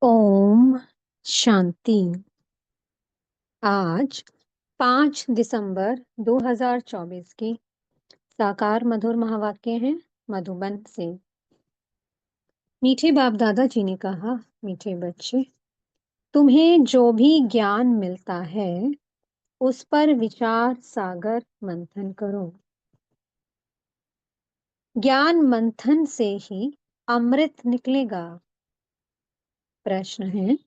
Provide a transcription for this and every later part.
ओम शांति। आज 5 दिसंबर 2024 की साकार मधुर महावाक्य हैं मधुबन से। मीठे बाप दादा जी ने कहा, मीठे बच्चे, तुम्हें जो भी ज्ञान मिलता है उस पर विचार सागर मंथन करो। ज्ञान मंथन से ही अमृत निकलेगा। प्रश्न है,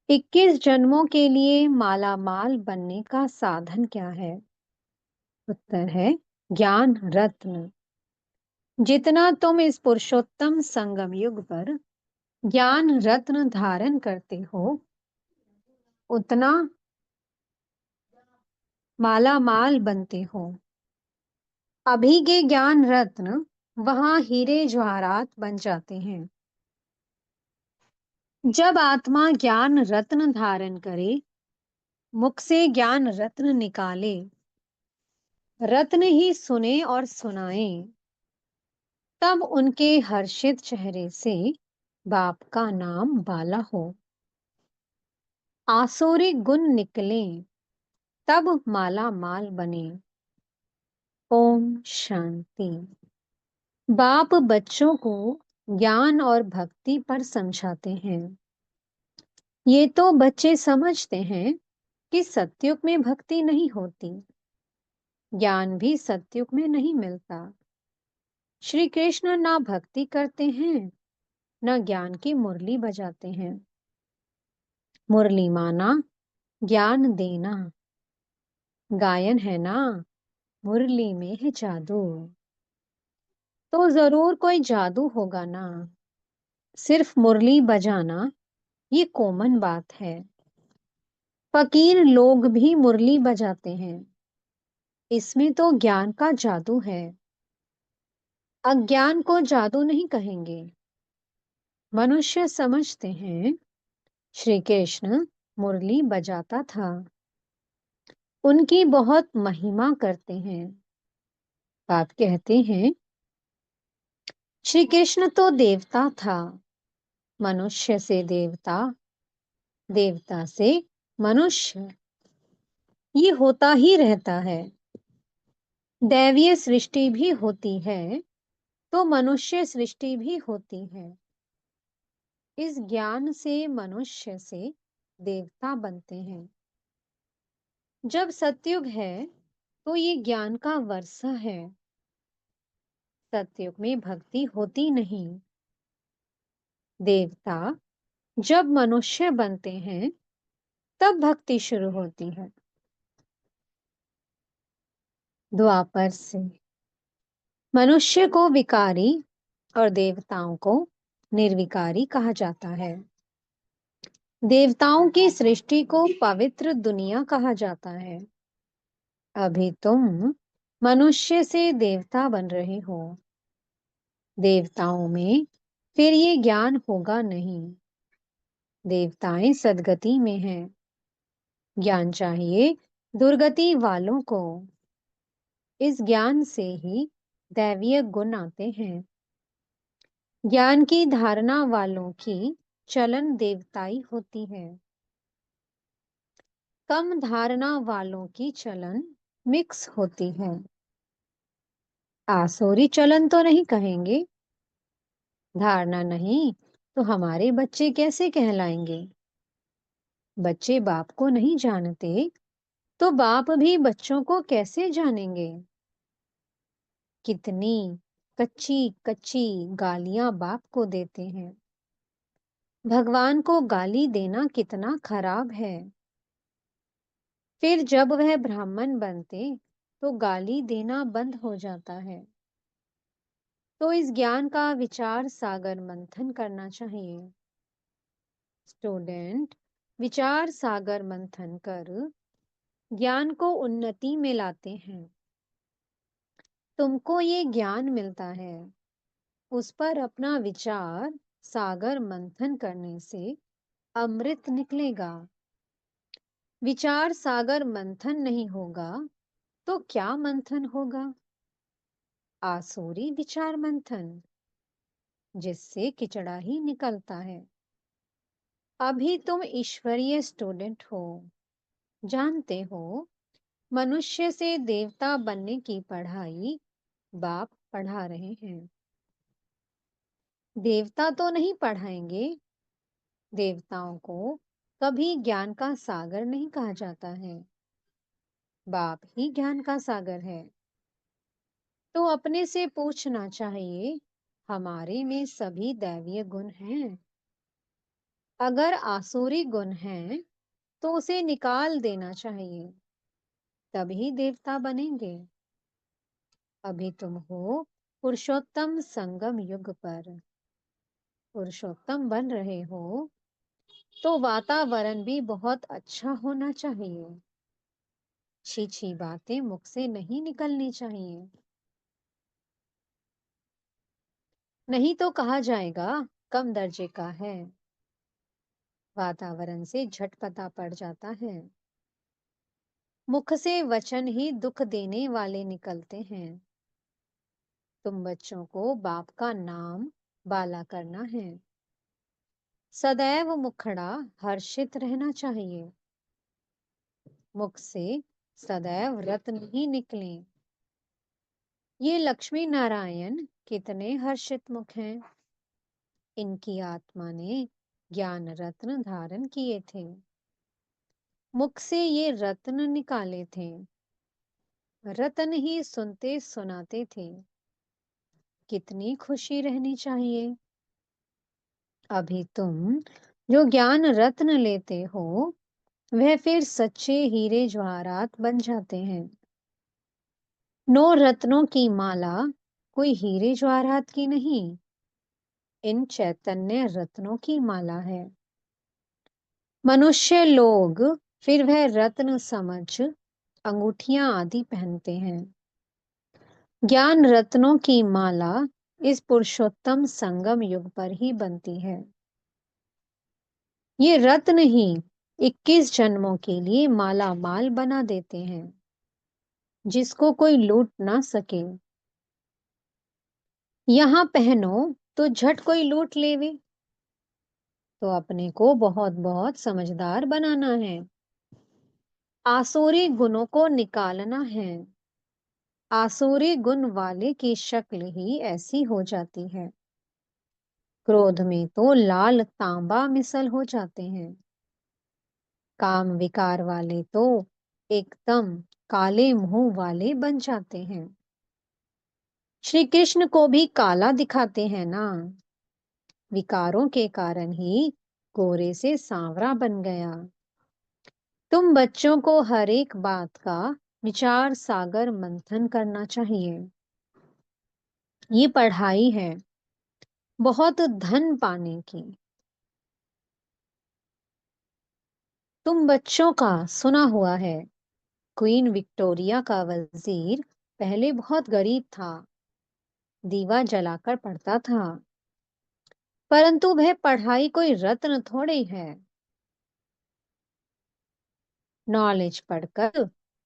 21 जन्मों के लिए मालामाल बनने का साधन क्या है? उत्तर है ज्ञान रत्न। जितना तुम इस पुरुषोत्तम संगम युग पर ज्ञान रत्न धारण करते हो, उतना मालामाल बनते हो। अभी के ज्ञान रत्न वहां हीरे जवाहरात बन जाते हैं। जब आत्मा ज्ञान रत्न धारण करे, मुख से ज्ञान रत्न निकाले, रत्न ही सुने और सुनाए, तब उनके हर्षित चेहरे से बाप का नाम बाला हो। आसुरी गुण निकले, तब माला माल बने। ओम शांति। बाप बच्चों को ज्ञान और भक्ति पर समझाते हैं। ये तो बच्चे समझते हैं कि सतयुग में भक्ति नहीं होती, ज्ञान भी सतयुग में नहीं मिलता। श्री कृष्ण ना भक्ति करते हैं, न ज्ञान की मुरली बजाते हैं। मुरली माना ज्ञान देना, गायन है ना, मुरली में है जादू। तो जरूर कोई जादू होगा ना। सिर्फ मुरली बजाना ये कॉमन बात है। फकीर लोग भी मुरली बजाते हैं। इसमें तो ज्ञान का जादू है। अज्ञान को जादू नहीं कहेंगे। मनुष्य समझते हैं श्री कृष्ण मुरली बजाता था, उनकी बहुत महिमा करते हैं। बाप कहते हैं श्री कृष्ण तो देवता था, मनुष्य से देवता, देवता से मनुष्य, ये होता ही रहता है। दैवीय सृष्टि भी होती है तो मनुष्य सृष्टि भी होती है। इस ज्ञान से मनुष्य से देवता बनते हैं। जब सतयुग है तो ये ज्ञान का वर्षा है। सतयुग में भक्ति होती नहीं। देवता जब मनुष्य बनते हैं तब भक्ति शुरू होती है। द्वापर से मनुष्य को विकारी और देवताओं को निर्विकारी कहा जाता है। देवताओं की सृष्टि को पवित्र दुनिया कहा जाता है। अभी तुम मनुष्य से देवता बन रहे हो। देवताओं में फिर ये ज्ञान होगा नहीं। देवताएं सदगति में हैं। ज्ञान चाहिए दुर्गति वालों को। इस ज्ञान से ही दैवीय गुण आते हैं। ज्ञान की धारणा वालों की चलन देवताई होती है। कम धारणा वालों की चलन मिक्स होती है। आसुरी चलन तो नहीं कहेंगे। धारणा नहीं तो हमारे बच्चे कैसे कहलाएंगे? बच्चे बाप को नहीं जानते तो बाप भी बच्चों को कैसे जानेंगे? कितनी कच्ची कच्ची गालियां बाप को देते हैं। भगवान को गाली देना कितना खराब है। फिर जब वह ब्राह्मण बनते तो गाली देना बंद हो जाता है। तो इस ज्ञान का विचार सागर मंथन करना चाहिए। स्टूडेंट विचार सागर मंथन कर ज्ञान को उन्नति में लाते हैं। तुमको ये ज्ञान मिलता है, उस पर अपना विचार सागर मंथन करने से अमृत निकलेगा। विचार सागर मंथन नहीं होगा तो क्या मंथन होगा? आसुरी विचार मंथन, जिससे किचड़ा ही निकलता है। अभी तुम ईश्वरीय स्टूडेंट हो, जानते हो, मनुष्य से देवता बनने की पढ़ाई बाप पढ़ा रहे हैं। देवता तो नहीं पढ़ाएंगे। देवताओं को कभी ज्ञान का सागर नहीं कहा जाता है। बाप ही ज्ञान का सागर है। तो अपने से पूछना चाहिए, हमारे में सभी दैवीय गुण हैं? अगर आसुरी गुण हैं, तो उसे निकाल देना चाहिए, तभी देवता बनेंगे। अभी तुम हो पुरुषोत्तम संगम युग पर। पुरुषोत्तम बन रहे हो, तो वातावरण भी बहुत अच्छा होना चाहिए। छी छी बातें मुख से नहीं निकलनी चाहिए, नहीं तो कहा जाएगा कम दर्जे का है। वातावरण से झट पता पड़ जाता है। मुख से वचन ही दुख देने वाले निकलते हैं। तुम बच्चों को बाप का नाम बाला करना है। सदैव मुखड़ा हर्षित रहना चाहिए। मुख से सदैव रत्न ही निकले। ये लक्ष्मी नारायण कितने हर्षित मुख हैं। इनकी आत्मा ने ज्ञान रत्न धारण किए थे। मुख से ये रत्न निकाले थे। रत्न ही सुनते सुनाते थे। कितनी खुशी रहनी चाहिए। अभी तुम जो ज्ञान रत्न लेते हो, वह फिर सच्चे हीरे जवाहरात बन जाते हैं। 9 रत्नों की माला कोई हीरे जवाहरात की नहीं, इन चैतन्य रत्नों की माला है। मनुष्य लोग फिर वह रत्न समझ अंगूठियां आदि पहनते हैं। ज्ञान रत्नों की माला इस पुरुषोत्तम संगम युग पर ही बनती है। ये रत्न ही 21 जन्मों के लिए माला माल बना देते हैं, जिसको कोई लूट ना सके। यहाँ पहनो तो झट कोई लूट लेवे। तो अपने को बहुत बहुत समझदार बनाना है। आसुरी गुणों को निकालना है। आसुरी गुण वाले की शक्ल ही ऐसी हो जाती है। क्रोध में तो लाल तांबा मिसल हो जाते हैं। काम विकार वाले तो एकदम काले मुंह वाले बन जाते हैं। श्री कृष्ण को भी काला दिखाते हैं ना। विकारों के कारण ही गोरे से सांवरा बन गया। तुम बच्चों को हर एक बात का विचार सागर मंथन करना चाहिए। ये पढ़ाई है बहुत धन पाने की। तुम बच्चों का सुना हुआ है, क्वीन विक्टोरिया का वजीर पहले बहुत गरीब था, दीवा जलाकर पढ़ता था। परंतु वह पढ़ाई कोई रत्न थोड़ी है। नॉलेज पढ़कर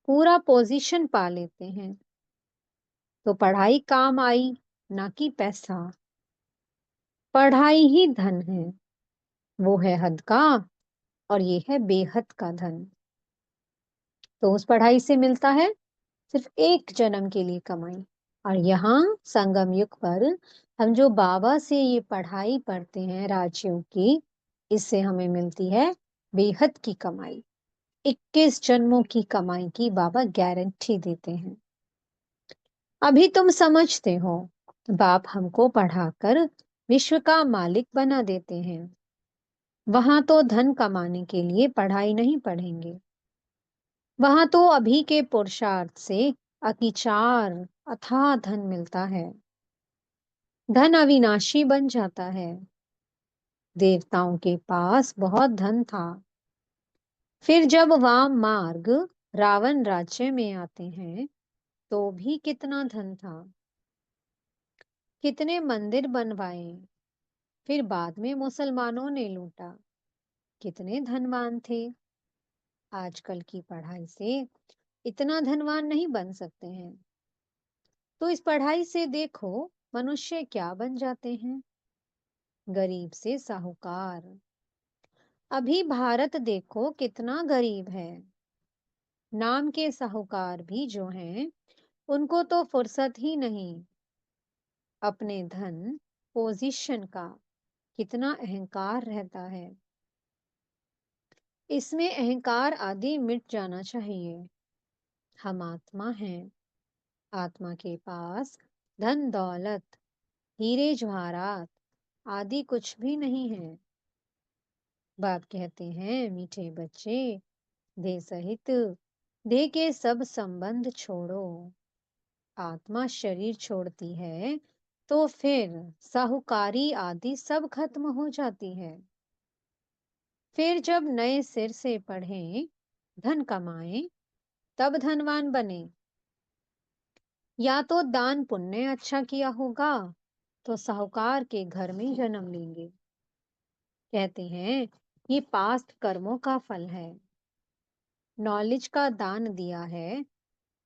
पूरा पोजीशन पा लेते हैं। तो पढ़ाई काम आई, ना कि पैसा। पढ़ाई ही धन है। वो है हद का, और ये है बेहद का धन। तो उस पढ़ाई से मिलता है सिर्फ एक जन्म के लिए कमाई। और यहाँ संगम युग पर हम जो बाबा से ये पढ़ाई पढ़ते हैं राजयोग की, इससे हमें मिलती है बेहद की कमाई। 21 जन्मों की कमाई की बाबा गारंटी देते हैं। अभी तुम समझते हो, बाप हमको पढ़ाकर विश्व का मालिक बना देते हैं। वहां तो धन कमाने के लिए पढ़ाई नहीं पढ़ेंगे। वहां तो अभी के पुरुषार्थ से अतिचार अथाह धन मिलता है। धन अविनाशी बन जाता है। देवताओं के पास बहुत धन था। फिर जब वाम मार्ग रावण राज्य में आते हैं, तो भी कितना धन था। कितने मंदिर बनवाए। फिर बाद में मुसलमानों ने लूटा। कितने धनवान थे। आजकल की पढ़ाई से इतना धनवान नहीं बन सकते हैं। तो इस पढ़ाई से देखो मनुष्य क्या बन जाते हैं। गरीब से साहूकार, अभी भारत देखो कितना गरीब है। नाम के साहूकार भी जो हैं, उनको तो फुर्सत ही नहीं। अपने धन, पोजीशन का कितना अहंकार रहता है। इसमें अहंकार आदि मिट जाना चाहिए। हम आत्मा हैं। आत्मा के पास धन दौलत, हीरे जवाहरात आदि कुछ भी नहीं है। बाप कहते हैं, मीठे बच्चे, देह सहित देह के सब संबंध छोड़ो। आत्मा शरीर छोड़ती है तो फिर साहूकारी आदि सब खत्म हो जाती है। फिर जब नए सिर से पढ़ें, धन कमाएं, तब धनवान बने। या तो दान पुण्य अच्छा किया होगा तो साहूकार के घर में जन्म लेंगे। कहते हैं ये पास्ट कर्मों का फल है। नॉलेज का दान दिया है,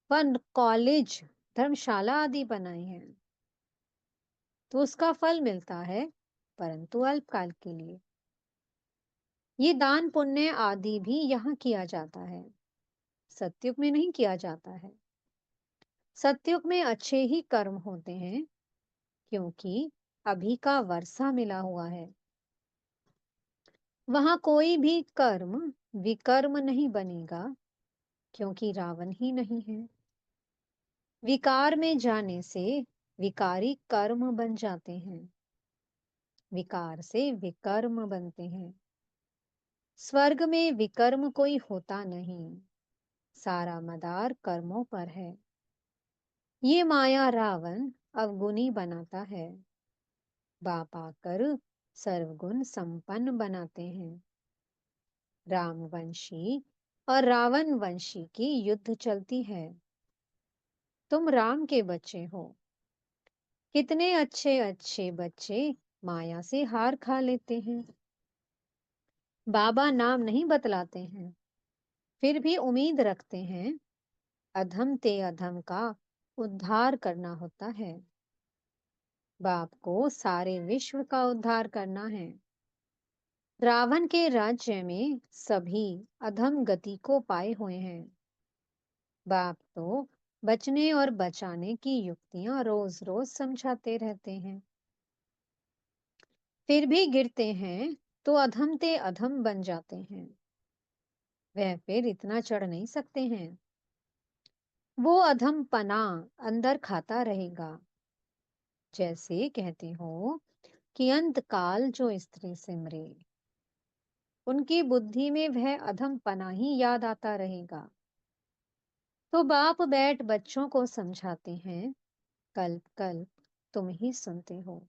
पर कॉलेज धर्मशाला आदि बनाए हैं तो उसका फल मिलता है, परंतु अल्पकाल के लिए। ये दान पुण्य आदि भी यहाँ किया जाता है, सतयुग में नहीं किया जाता है। सतयुग में अच्छे ही कर्म होते हैं, क्योंकि अभी का वर्षा मिला हुआ है। वहां कोई भी कर्म विकर्म नहीं बनेगा, क्योंकि रावण ही नहीं है। विकार में जाने से विकारी कर्म बन जाते हैं, विकार से विकर्म बनते हैं। स्वर्ग में विकर्म कोई होता नहीं, सारा मदार कर्मों पर है। ये माया रावण अवगुणी बनाता है, बाप आकर सर्वगुण संपन्न बनाते हैं। रामवंशी और रावण वंशी की युद्ध चलती है। तुम राम के बच्चे हो। कितने अच्छे अच्छे बच्चे माया से हार खा लेते हैं। बाबा नाम नहीं बतलाते हैं, फिर भी उम्मीद रखते हैं। अधम ते अधम का उद्धार करना होता है। बाप को सारे विश्व का उद्धार करना है। रावण के राज्य में सभी अधम गति को पाए हुए हैं। बाप तो बचने और बचाने की युक्तियां रोज रोज समझाते रहते हैं। फिर भी गिरते हैं तो अधम ते अधम बन जाते हैं। वह फिर इतना चढ़ नहीं सकते हैं। वो अधम पना अंदर खाता रहेगा। जैसे कहते हो कि अंत काल जो स्त्री सिमरे, उनकी बुद्धि में वह अधम पना ही याद आता रहेगा। तो बाप बैठ बच्चों को समझाते हैं, कल्प कल्प तुम ही सुनते हो।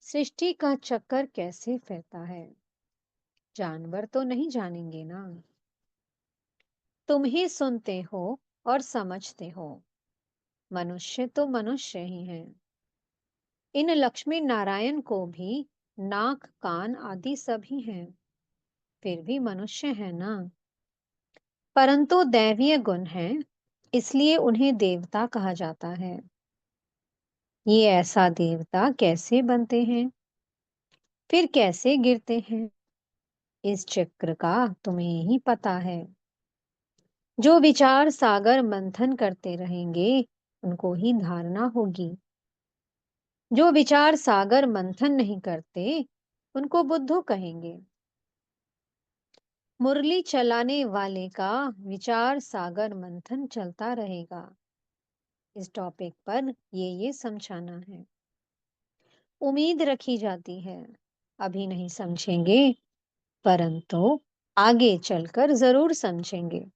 सृष्टि का चक्कर कैसे फिरता है, जानवर तो नहीं जानेंगे ना। तुम ही सुनते हो और समझते हो। मनुष्य तो मनुष्य ही हैं। इन लक्ष्मी नारायण को भी नाक कान आदि सभी हैं, फिर भी मनुष्य है ना। परंतु दैवीय गुण है, इसलिए उन्हें देवता कहा जाता है। ये ऐसा देवता कैसे बनते हैं, फिर कैसे गिरते हैं, इस चक्र का तुम्हें ही पता है। जो विचार सागर मंथन करते रहेंगे, उनको ही धारणा होगी। जो विचार सागर मंथन नहीं करते, उनको बुद्धू कहेंगे। मुरली चलाने वाले का विचार सागर मंथन चलता रहेगा। इस टॉपिक पर ये समझाना है। उम्मीद रखी जाती है, अभी नहीं समझेंगे, परंतु आगे चलकर जरूर समझेंगे।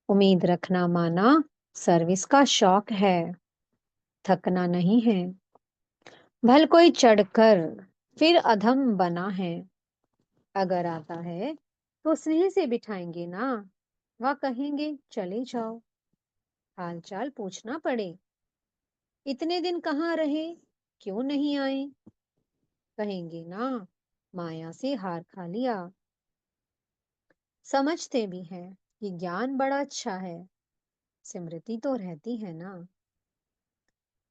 उम्मीद रखना माना सर्विस का शौक है, थकना नहीं है। भल कोई चढ़कर फिर अधम बना है, अगर आता है तो स्नेह से बिठाएंगे ना। वह कहेंगे चले जाओ, हाल चाल पूछना पड़े, इतने दिन कहाँ रहे, क्यों नहीं आए। कहेंगे ना, माया से हार खा लिया। समझते भी हैं कि ज्ञान बड़ा अच्छा है, स्मृति तो रहती है ना।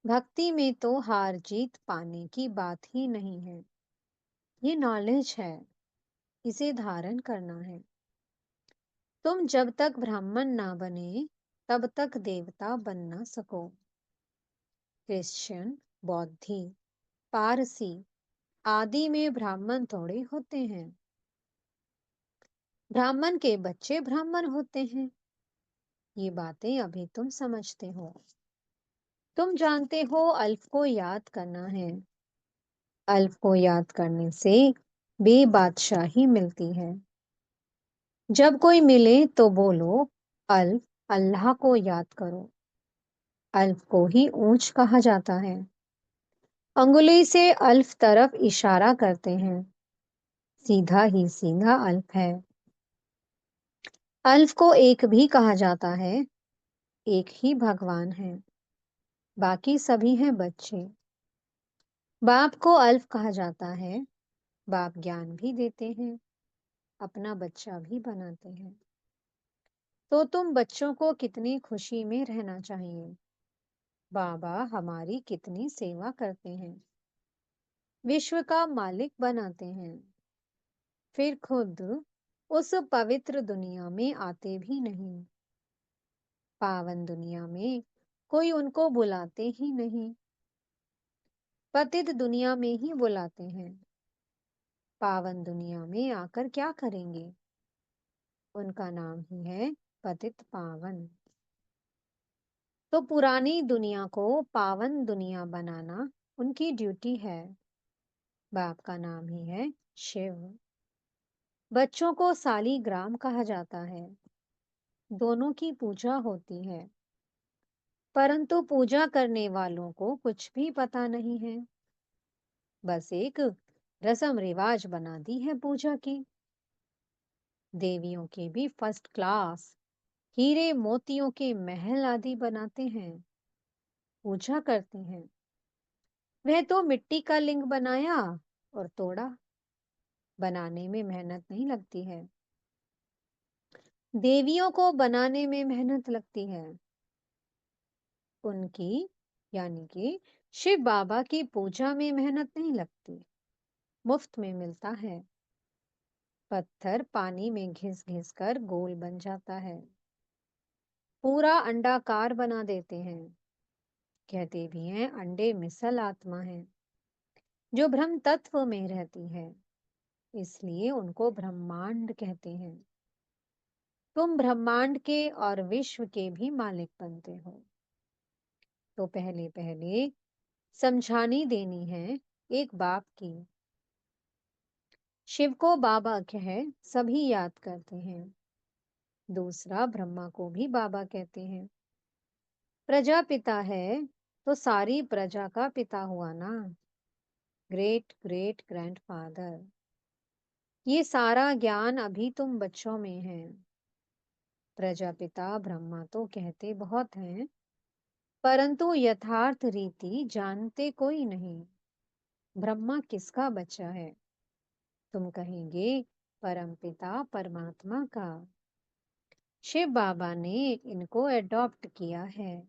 भक्ति में तो हार जीत पाने की बात ही नहीं है। ये नॉलेज है, इसे धारण करना है। तुम जब तक ब्राह्मण ना बने, तब तक देवता बन ना सको। क्रिश्चियन, बौद्धि, पारसी आदि में ब्राह्मण थोड़े होते हैं। ब्राह्मण के बच्चे ब्राह्मण होते हैं। ये बातें अभी तुम समझते हो। तुम जानते हो अल्फ को याद करना है। अल्फ को याद करने से बेबादशाही मिलती है। जब कोई मिले तो बोलो, अल्फ अल्लाह को याद करो। अल्फ को ही ऊंच कहा जाता है। अंगुली से अल्फ तरफ इशारा करते हैं। सीधा ही सीधा अल्फ है। अल्फ को एक भी कहा जाता है। एक ही भगवान है, बाकी सभी हैं बच्चे। बाप को अल्फ कहा जाता है। बाप ज्ञान भी देते हैं, अपना बच्चा भी बनाते हैं। तो तुम बच्चों को कितनी खुशी में रहना चाहिए। बाबा हमारी कितनी सेवा करते हैं, विश्व का मालिक बनाते हैं, फिर खुद उस पवित्र दुनिया में आते भी नहीं। पावन दुनिया में कोई उनको बुलाते ही नहीं, पतित दुनिया में ही बुलाते हैं। पावन दुनिया में आकर क्या करेंगे? उनका नाम ही है पतित पावन। तो पुरानी दुनिया को पावन दुनिया बनाना उनकी ड्यूटी है। बाप का नाम ही है शिव। बच्चों को सालीग्राम कहा जाता है। दोनों की पूजा होती है, परंतु पूजा करने वालों को कुछ भी पता नहीं है। बस एक रस्म रिवाज बना दी है पूजा की। देवियों के भी फर्स्ट क्लास हीरे मोतियों के महल आदि बनाते हैं, पूजा करते हैं। वह तो मिट्टी का लिंग बनाया और तोड़ा। बनाने में मेहनत नहीं लगती है। देवियों को बनाने में मेहनत लगती है। उनकी यानी कि शिव बाबा की पूजा में मेहनत नहीं लगती, मुफ्त में मिलता है। पत्थर पानी में घिस घिस कर गोल बन जाता है। पूरा अंडाकार बना देते हैं। कहते भी हैं अंडे मिसल आत्मा है, जो ब्रह्म तत्व में रहती है, इसलिए उनको ब्रह्मांड कहते हैं। तुम ब्रह्मांड के और विश्व के भी मालिक बनते हो। तो पहले पहले समझानी देनी है एक बाप की। शिव को बाबा कह सभी याद करते हैं। दूसरा ब्रह्मा को भी बाबा कहते हैं। प्रजापिता है तो सारी प्रजा का पिता हुआ ना, ग्रेट ग्रेट ग्रैंडफादर। ये सारा ज्ञान अभी तुम बच्चों में है। प्रजापिता ब्रह्मा तो कहते बहुत हैं, परंतु यथार्थ रीति जानते कोई नहीं। ब्रह्मा किसका बच्चा है? तुम कहेंगे परमपिता परमात्मा का। शिव बाबा ने इनको एडॉप्ट किया है,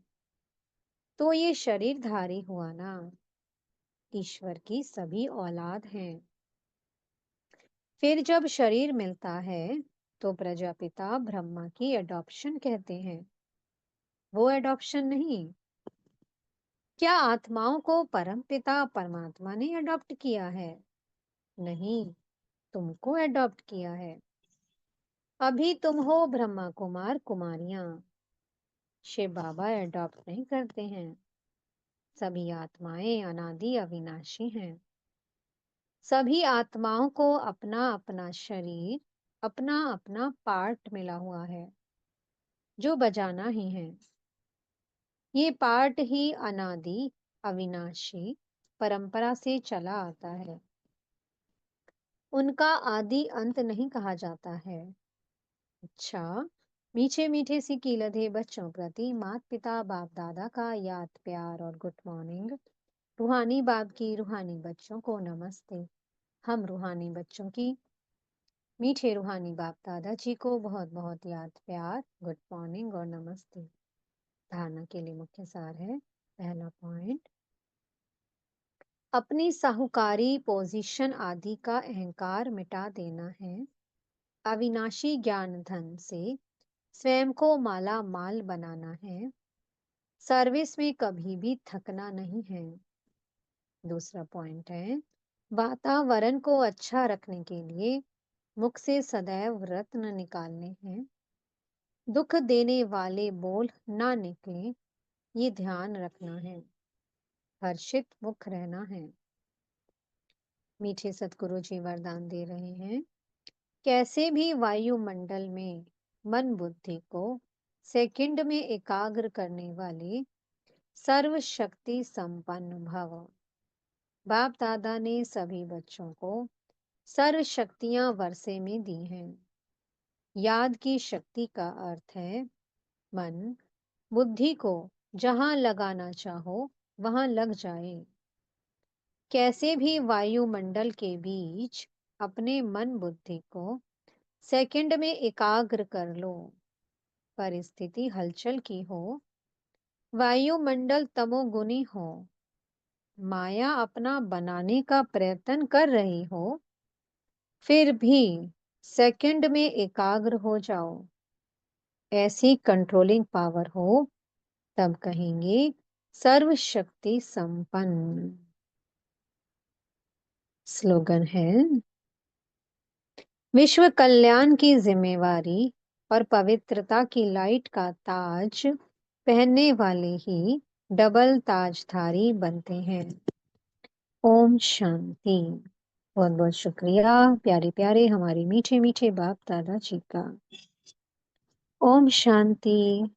तो ये शरीरधारी हुआ ना। ईश्वर की सभी औलाद हैं। फिर जब शरीर मिलता है तो प्रजापिता ब्रह्मा की एडॉप्शन कहते हैं, वो एडॉप्शन नहीं। क्या आत्माओं को परमपिता परमात्मा ने अडॉप्ट किया है? नहीं, तुमको अडॉप्ट किया है। अभी तुम हो ब्रह्मा कुमार कुमारियां। शिव बाबा अडॉप्ट नहीं करते हैं। सभी आत्माएं अनादि अविनाशी हैं। सभी आत्माओं को अपना अपना शरीर, अपना अपना पार्ट मिला हुआ है, जो बजाना ही है। ये पार्ट ही अनादि अविनाशी परंपरा से चला आता है। उनका आदि अंत नहीं कहा जाता है। अच्छा, मीठे मीठे सी कीलधे बच्चों प्रति माता पिता बाप दादा का याद प्यार और गुड मॉर्निंग। रूहानी बाप की रूहानी बच्चों को नमस्ते। हम रूहानी बच्चों की मीठे रूहानी बाप दादा जी को बहुत बहुत याद प्यार, गुड मॉर्निंग और नमस्ते। धारणा के लिए मुख्य सार है। पहला पॉइंट, अपनी साहूकारी पोजीशन आदि का अहंकार मिटा देना है। अविनाशी ज्ञान धन से स्वयं को माला माल बनाना है। सर्विस में कभी भी थकना नहीं है। दूसरा पॉइंट है, वातावरण को अच्छा रखने के लिए मुख से सदैव रत्न निकालने हैं। दुख देने वाले बोल ना निकले, ये ध्यान रखना है। हर्षित मुख रहना है। मीठे सतगुरु जी वरदान दे रहे हैं, कैसे भी वायुमंडल में मन बुद्धि को सेकंड में एकाग्र करने वाले सर्व शक्ति संपन्न भव। बाप दादा ने सभी बच्चों को सर्व शक्तियां वर्षे में दी हैं। याद की शक्ति का अर्थ है मन बुद्धि को जहां लगाना चाहो वहां लग जाए। कैसे भी वायुमंडल के बीच अपने मन बुद्धि को सेकंड में एकाग्र कर लो। परिस्थिति हलचल की हो, वायुमंडल तमोगुनी हो, माया अपना बनाने का प्रयत्न कर रही हो, फिर भी सेकंड में एकाग्र हो जाओ। ऐसी कंट्रोलिंग पावर हो, तब कहेंगे सर्वशक्ति संपन्न। स्लोगन है, विश्व कल्याण की जिम्मेवारी और पवित्रता की लाइट का ताज पहनने वाले ही डबल ताजधारी बनते हैं। ओम शांति। बहुत बहुत शुक्रिया प्यारे प्यारे हमारे मीठे मीठे बाप दादा जी का। ओम शांति।